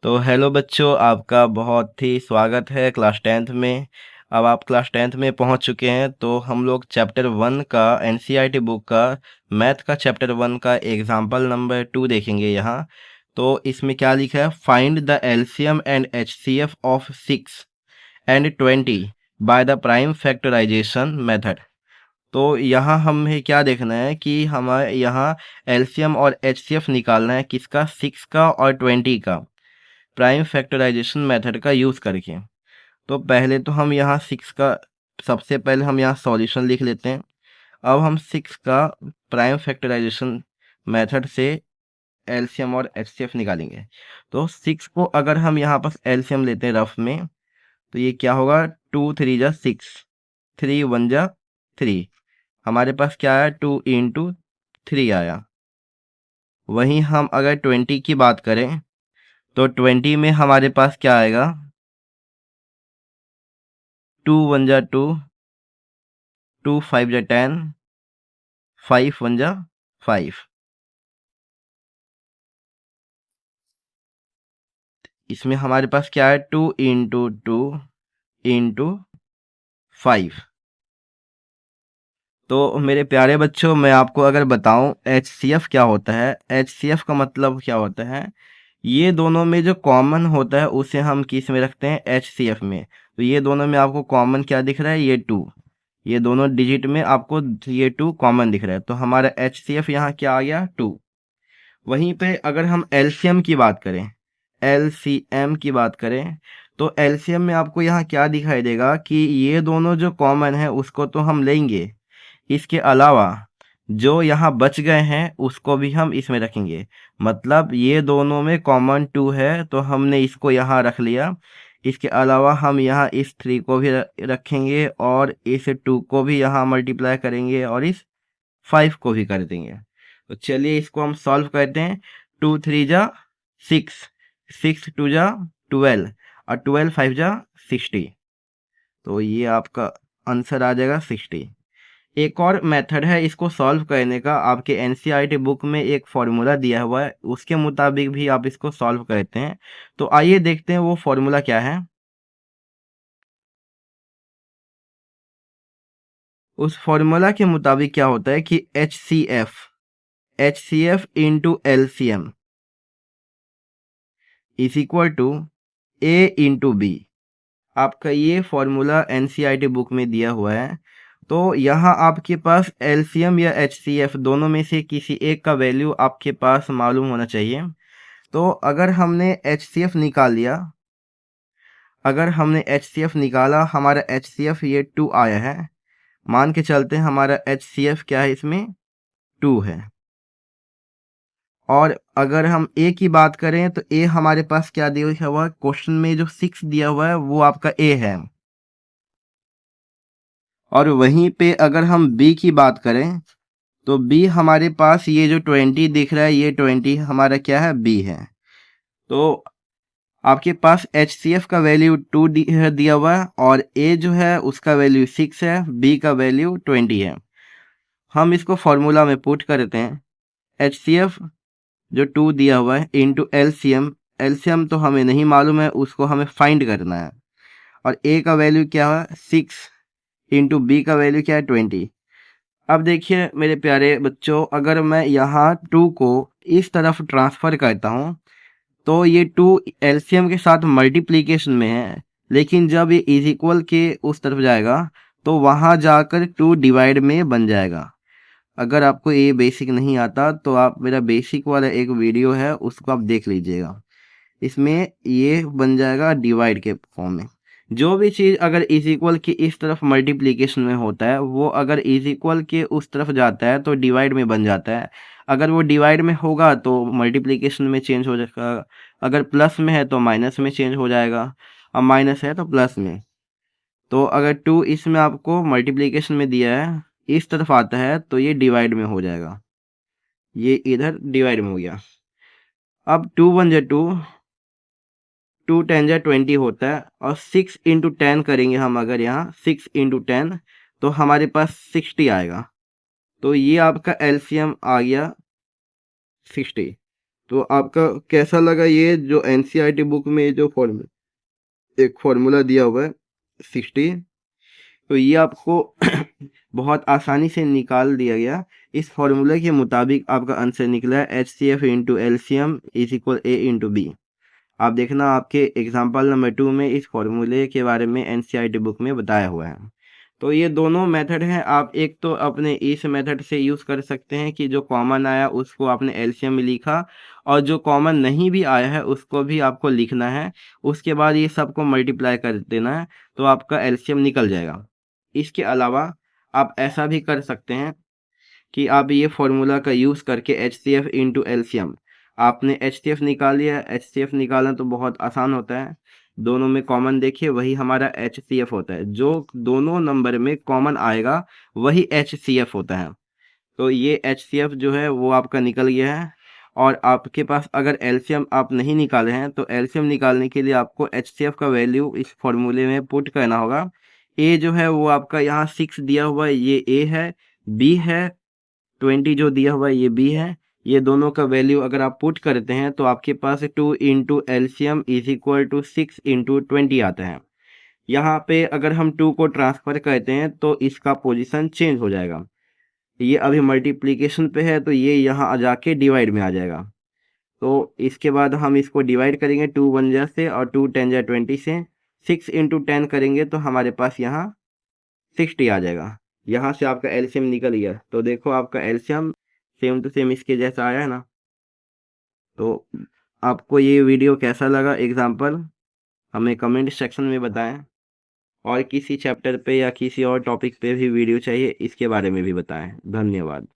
तो हेलो बच्चों, आपका बहुत ही स्वागत है क्लास टेंथ में। अब आप क्लास टेंथ में पहुंच चुके हैं, तो हम लोग चैप्टर 1 का एनसीईआरटी बुक का मैथ का चैप्टर 1 का एग्जाम्पल नंबर 2 देखेंगे यहाँ। तो इसमें क्या लिखा है, find the LCM and HCF of 6 and 20 by the prime factorization method. तो यहाँ हमें क्या देखना है कि हमारे यहाँ एलसीएम और एचसीएफ निकालना है, किसका, 6 का और 20 का, प्राइम फैक्टराइजेशन मेथड का यूज़ करके। तो पहले तो हम यहाँ 6 का, सबसे पहले हम यहाँ सॉल्यूशन लिख लेते हैं। अब हम 6 का प्राइम फैक्टराइजेशन मेथड से एलसीएम और एचसीएफ निकालेंगे। तो 6 को अगर हम यहाँ पर एलसीएम लेते हैं रफ में, तो ये क्या होगा, 2 3 जा 6, 3 1 जा 3। हमारे पास क्या आया, 2 इंटू 3 आया। वहीं हम अगर 20 की बात करें, तो 20 में हमारे पास क्या आएगा, 2 1 जा 2, 2 5 जा 10, 5 1 जा 5। इसमें हमारे पास क्या है, 2 इंटू 2 इंटू 5। तो मेरे प्यारे बच्चों, मैं आपको अगर बताऊं एचसीएफ क्या होता है, एचसीएफ का मतलब क्या होता है, ये दोनों में जो कॉमन होता है उसे हम किस में रखते हैं, एचसीएफ में। तो ये दोनों में आपको कॉमन क्या दिख रहा है, ये 2, ये दोनों डिजिट में आपको ये 2 कॉमन दिख रहा है। तो हमारा एचसीएफ यहाँ क्या आ गया, 2। वहीं पे अगर हम एलसीएम की बात करें, एलसीएम की बात करें, तो एलसीएम में आपको यहाँ क्या दिखाई देगा कि ये दोनों जो कॉमन है उसको तो हम लेंगे, इसके अलावा जो यहाँ बच गए हैं उसको भी हम इसमें रखेंगे। मतलब ये दोनों में कॉमन 2 है तो हमने इसको यहाँ रख लिया। इसके अलावा हम यहाँ इस 3 को भी रखेंगे और इस 2 को भी यहाँ मल्टीप्लाई करेंगे और इस 5 को भी कर देंगे। तो चलिए इसको हम सॉल्व करते हैं। 2 3 जा 6, 6 2 जा 12 और 12 5 जा 60। तो ये आपका आंसर आ जाएगा 60। एक और मेथड है इसको सॉल्व करने का, आपके एनसीईआरटी बुक में एक फॉर्मूला दिया हुआ है, उसके मुताबिक भी आप इसको सॉल्व करते हैं। तो आइए देखते हैं वो फॉर्मूला क्या है। उस फॉर्मूला के मुताबिक क्या होता है कि H C F into L C M is equal to A into B. आपका ये फॉर्मूला एनसीईआरटी बुक में दिया हुआ है। तो यहाँ आपके पास एलसीएम या एचसीएफ दोनों में से किसी एक का वैल्यू आपके पास मालूम होना चाहिए। तो अगर हमने एचसीएफ निकाल लिया, अगर हमने एचसीएफ निकाला, हमारा एचसीएफ ये 2 आया है। मान के चलते हैं हमारा एचसीएफ क्या है, इसमें 2 है। और अगर हम ए की बात करें तो ए हमारे पास क्या दिया हुआ है, क्वेश्चन में जो 6 दिया हुआ है वो आपका ए है। और वहीं पे अगर हम बी की बात करें तो बी हमारे पास ये जो 20 दिख रहा है, ये 20 हमारा क्या है, बी है। तो आपके पास एचसीएफ का वैल्यू 2 दिया हुआ है और ए जो है उसका वैल्यू 6 है, बी का वैल्यू 20 है। हम इसको फॉर्मूला में पुट करते हैं। एचसीएफ जो 2 दिया हुआ है इंटू एलसीएम, एलसीएम तो हमें नहीं मालूम है, उसको हमें फाइंड करना है। और ए का वैल्यू क्या है, 6 इंटू बी का वैल्यू क्या है, 20। अब देखिए मेरे प्यारे बच्चों, अगर मैं यहाँ 2 को इस तरफ ट्रांसफ़र करता हूँ तो ये 2 एलसीएम के साथ मल्टीप्लिकेशन में है, लेकिन जब ये इज इक्वल के उस तरफ जाएगा तो वहाँ जाकर 2 डिवाइड में बन जाएगा। अगर आपको ये बेसिक नहीं आता तो आप मेरा बेसिक वाला एक वीडियो है उसको आप देख लीजिएगा, इसमें ये बन जाएगा डिवाइड के फॉर्म में। जो भी चीज़ अगर इज इक्वल के इस तरफ मल्टीप्लिकेशन में होता है वो अगर इज इक्वल के उस तरफ जाता है तो डिवाइड में बन जाता है। अगर वो डिवाइड में होगा तो मल्टीप्लिकेशन में चेंज हो जाएगा, अगर प्लस में है तो माइनस में चेंज हो जाएगा, और माइनस है तो प्लस में। तो अगर 2 इसमें आपको मल्टीप्लिकेशन में दिया है, इस तरफ आता है तो ये डिवाइड में हो जाएगा, ये इधर डिवाइड में हो गया। अब 2 1 जा 2, 2 10 जा 20 होता है, और 6 इंटू 10 करेंगे हम, अगर यहाँ 6 इंटू 10 तो हमारे पास 60 आएगा। तो ये आपका एलसीएम आ गया 60। तो आपका कैसा लगा ये जो एनसीईआरटी बुक में जो एक फॉर्मूला दिया हुआ है 60, तो ये आपको बहुत आसानी से निकाल दिया गया। इस फॉर्मूले के मुताबिक आपका आंसर निकला है HCF into LCM is equal A into B. आप देखना आपके एग्जाम्पल नंबर 2 में इस फॉर्मूले के बारे में एनसीईआरटी बुक में बताया हुआ है। तो ये दोनों मेथड हैं। आप एक तो अपने इस मेथड से यूज़ कर सकते हैं कि जो कॉमन आया उसको आपने एलसीएम में लिखा, और जो कॉमन नहीं भी आया है उसको भी आपको लिखना है। उसके बाद ये सबको मल्टीप्लाई कर देना है, तो आपका एलसीएम निकल जाएगा। इसके अलावा आप ऐसा भी कर सकते हैं कि आप ये फॉर्मूला का यूज़ करके HCF इंटू एलसीएम, आपने HCF निकाल लिया। HCF निकालना तो बहुत आसान होता है, दोनों में कॉमन देखिए वही हमारा HCF होता है। जो दोनों नंबर में कॉमन आएगा वही HCF होता है। तो ये HCF जो है वो आपका निकल गया है। और आपके पास अगर एलसीएम आप नहीं निकाले हैं तो एलसीएम निकालने के लिए आपको HCF का वैल्यू इस फॉर्मूले में पुट करना होगा। ए जो है वो आपका यहाँ 6 दिया हुआ है, ये ए है। बी है 20 जो दिया हुआ है ये बी है। ये दोनों का वैल्यू अगर आप पुट करते हैं तो आपके पास 2 into LCM is equal to 6 into 20 आता है। यहाँ पे अगर हम 2 को ट्रांसफ़र करते हैं तो इसका पोजीशन चेंज हो जाएगा। ये अभी मल्टीप्लिकेशन पे है तो ये यहाँ आ जाके डिवाइड में आ जाएगा। तो इसके बाद हम इसको डिवाइड करेंगे 2 1 जा से और 2 10 जा 20 से। 6 इंटू 10 करेंगे तो हमारे पास यहाँ 60 आ जाएगा। यहाँ से आपका एलसीएम निकल गया। तो देखो आपका एलसीएम सेम टू सेम इसके जैसा आया है ना। तो आपको ये वीडियो कैसा लगा एग्जाम्पल हमें कमेंट सेक्शन में बताएं, और किसी चैप्टर पे या किसी और टॉपिक पे भी वीडियो चाहिए इसके बारे में भी बताएं। धन्यवाद।